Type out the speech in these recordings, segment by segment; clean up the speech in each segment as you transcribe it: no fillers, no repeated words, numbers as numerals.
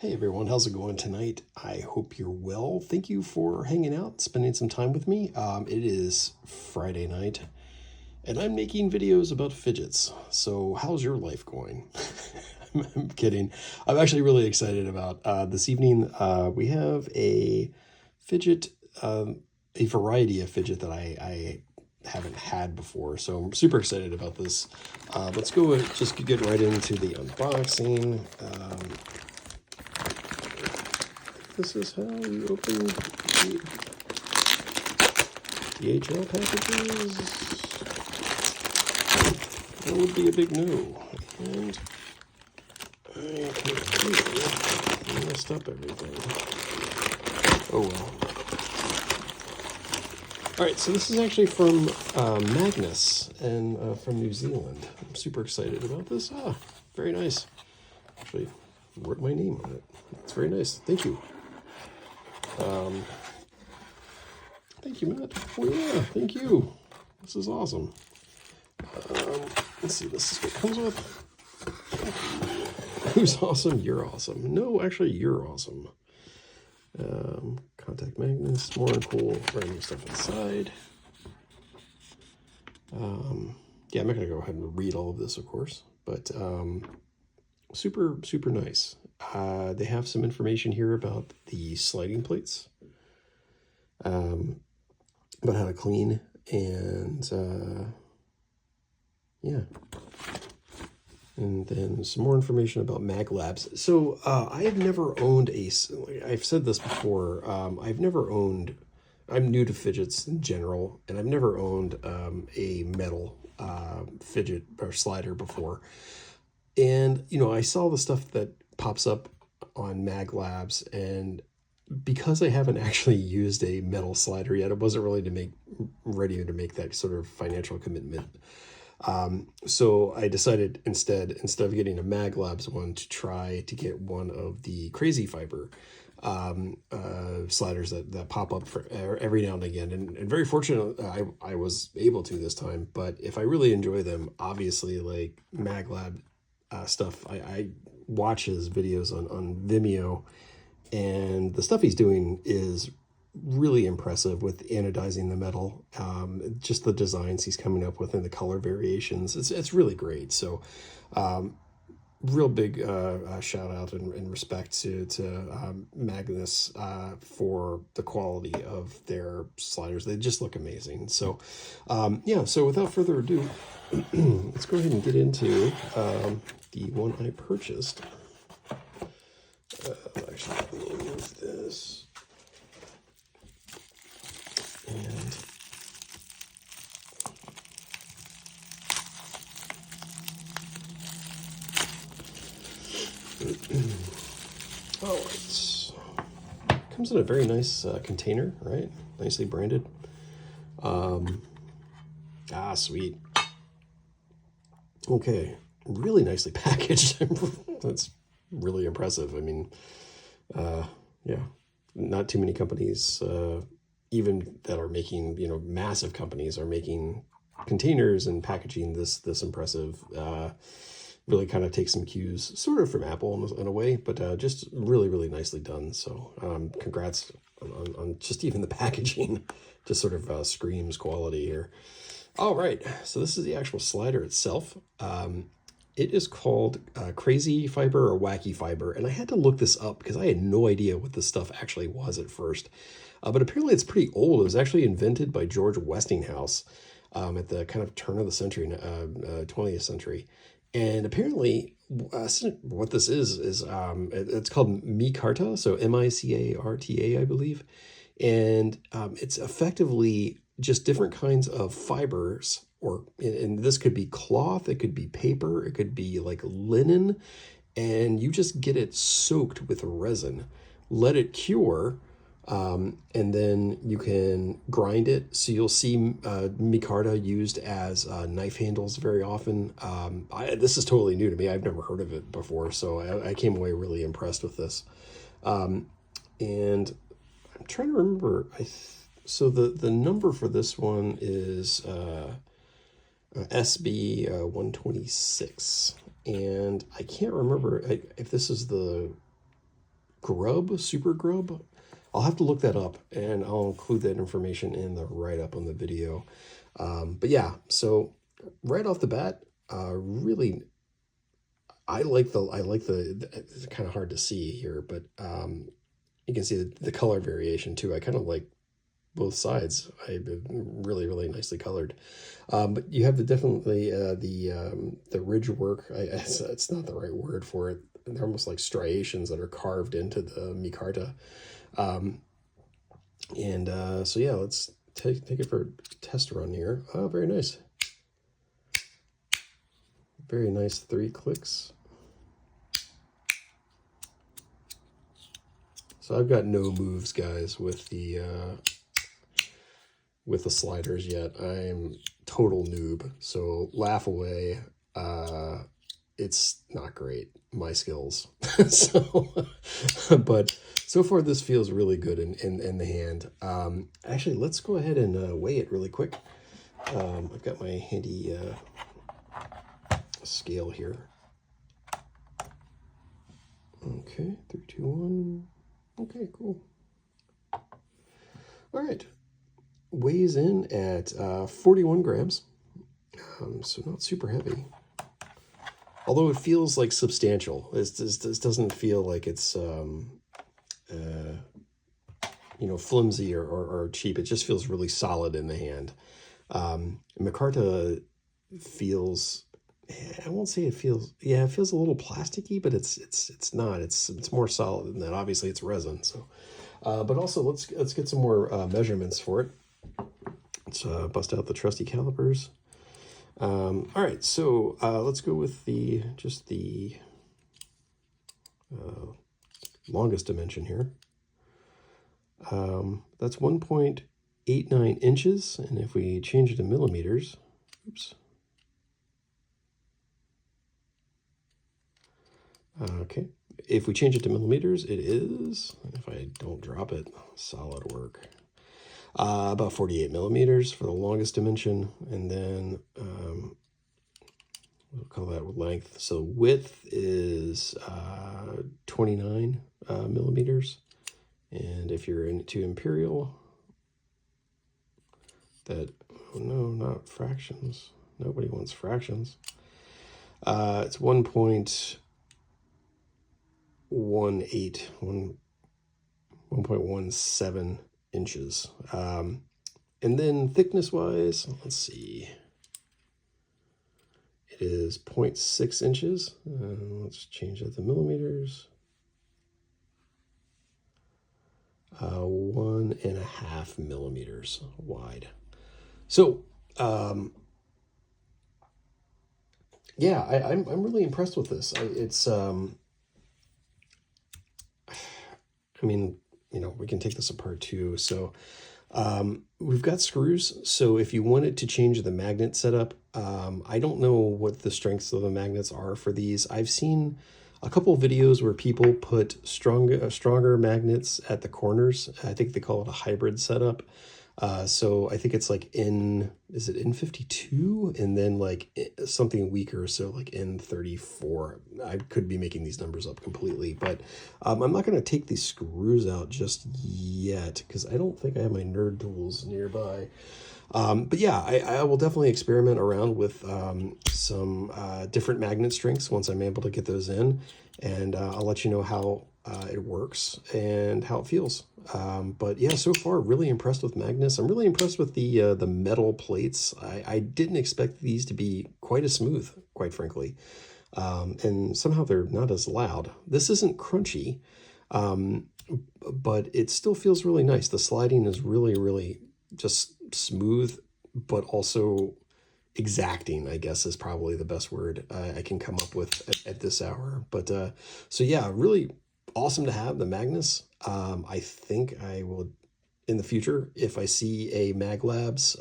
Hey everyone, how's it going tonight? I hope you're well. Thank you for hanging out, spending some time with me. It is Friday night, and I'm making videos about fidgets. So, how's your life going? I'm kidding. I'm actually really excited about this evening. We have a fidget, a variety of fidget that I haven't had before. So, I'm super excited about this. Let's go and just get right into the unboxing. This is how you open the DHL packages. That would be a big no. And I completely messed up everything. Oh well. Alright, so this is actually from Magnus and from New Zealand. I'm super excited about this. Very nice. Actually, wrote my name on it. It's very nice. Thank you. Thank you, Matt. Oh yeah, thank you. This is awesome. Let's see, this is what it comes with. Who's awesome? You're awesome. No, actually, you're awesome. Contact Magnus, more cool random stuff inside. Yeah, I'm not gonna go ahead and read all of this, of course, but super nice. They have some information here about the sliding plates, about how to clean, and yeah. And then some more information about Mag Labs. So I have never owned I've said this before, I've never owned, I'm new to fidgets in general, and I've never owned a metal fidget or slider before. And, you know, I saw the stuff that pops up on Mag Labs, and because I haven't actually used a metal slider yet, it wasn't really ready to make that sort of financial commitment. So I decided instead of getting a Mag Labs one, to try to get one of the WackyFiber sliders that pop up for every now and again. And very fortunate I was able to this time. But if I really enjoy them, obviously, like Mag Lab stuff, I watch his videos on Vimeo, and the stuff he's doing is really impressive with anodizing the metal. Just the designs he's coming up with and the color variations, it's really great. So real big shout out and respect to Magnus for the quality of their sliders. They just look amazing. So yeah, so without further ado, let's go ahead and get into the one I purchased. Actually, let me move this. And all right, comes in a very nice container, right? Nicely branded. Sweet. Okay, really nicely packaged. That's really impressive. I mean, yeah, not too many companies, even that are making, you know, massive companies are making containers and packaging this impressive. Really kind of takes some cues sort of from Apple in a way, but just really nicely done. So congrats on just even the packaging. Just sort of screams quality here. All right, so this is the actual slider itself. It is called WackyFiber or WackyFiber, and I had to look this up because I had no idea what this stuff actually was at first. But apparently it's pretty old. It was actually invented by George Westinghouse at the kind of turn of the century, 20th century. And apparently what this is it's called micarta, so micarta, I believe. And it's effectively just different kinds of fibers, and this could be cloth, it could be paper, it could be like linen, and you just get it soaked with resin, let it cure, and then you can grind it. So you'll see micarta used as knife handles very often. This is totally new to me. I've never heard of it before, so I came away really impressed with this. And I'm trying to remember, so the number for this one is SB 126, and I can't remember if this is the SuperGrub. I'll have to look that up, and I'll include that information in the write-up on the video. But yeah, so right off the bat, really, I like the it's kind of hard to see here, but you can see the color variation too. I kind of like both sides. Really nicely colored. But you have definitely the ridge work. It's not the right word for it. They're almost like striations that are carved into the micarta. So yeah, let's take it for a test run here. Oh, very nice. Very nice 3 clicks. So I've got no moves, guys, with the sliders yet. I'm total noob, so laugh away. It's not great, my skills. But so far this feels really good in the hand. Actually, let's go ahead and weigh it really quick. I've got my handy scale here. Okay, 3, 2, 1. Okay, cool. All right. Weighs in at 41 grams, so not super heavy. Although it feels like substantial. This doesn't feel like it's flimsy or cheap. It just feels really solid in the hand. Micarta feels, I won't say it feels, yeah, it feels a little plasticky, but it's not. It's more solid than that. Obviously, it's resin. So, but also let's get some more measurements for it. Let's bust out the trusty calipers. All right, so let's go with the longest dimension here. That's 1.89 inches, and if we change it to millimeters, oops. Okay, if we change it to millimeters, it is, if I don't drop it, solid work. About 48 millimeters for the longest dimension, and then we'll call that length. So width is 29 millimeters, and if you're into imperial, that, oh no, not fractions. Nobody wants fractions. It's 1.17 inches. And then thickness wise, let's see, it is 0.6 inches. Let's change that to millimeters. 1.5 millimeters wide. So yeah, I'm really impressed with this. I mean, we can take this apart too. So we've got screws. So if you wanted to change the magnet setup, I don't know what the strengths of the magnets are for these. I've seen a couple of videos where people put stronger magnets at the corners. I think they call it a hybrid setup. So I think it's like is it N52? And then like something weaker, so like N34. I could be making these numbers up completely, but I'm not going to take these screws out just yet because I don't think I have my nerd tools nearby. But yeah, I will definitely experiment around with some different magnet strengths once I'm able to get those in, and I'll let you know how it works and how it feels. But yeah, so far really impressed with Magnus. I'm really impressed with the metal plates. I didn't expect these to be quite as smooth, quite frankly, and somehow they're not as loud. This isn't crunchy, but it still feels really nice. The sliding is really just smooth, but also exacting, I guess is probably the best word I can come up with at this hour. But so yeah, really awesome to have the Magnus. I think I will, in the future, if I see a MagLabs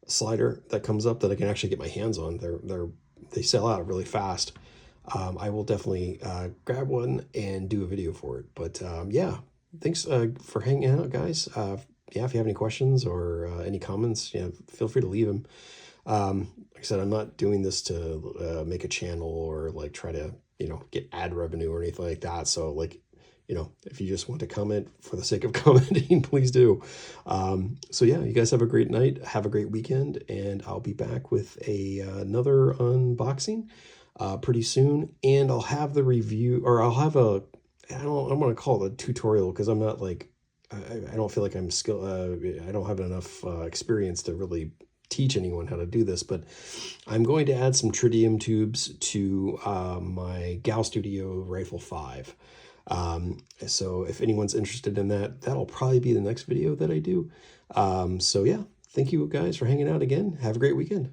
slider that comes up that I can actually get my hands on, they sell out really fast. I will definitely grab one and do a video for it. But yeah, thanks for hanging out, guys. Yeah, if you have any questions or any comments, feel free to leave them. Like I said, I'm not doing this to make a channel or like try to you know, get ad revenue or anything like that. So like, you know, if you just want to comment for the sake of commenting, please do. So yeah, you guys have a great night. Have a great weekend. And I'll be back with another unboxing pretty soon. And I'll have the review, or I'll have a, I don't want to call it a tutorial because I'm not like, I don't feel like I'm I don't have enough experience to really teach anyone how to do this, but I'm going to add some tritium tubes to my Gal Studio Rifle 5. So if anyone's interested in that, that'll probably be the next video that I do. So yeah, thank you guys for hanging out again. Have a great weekend.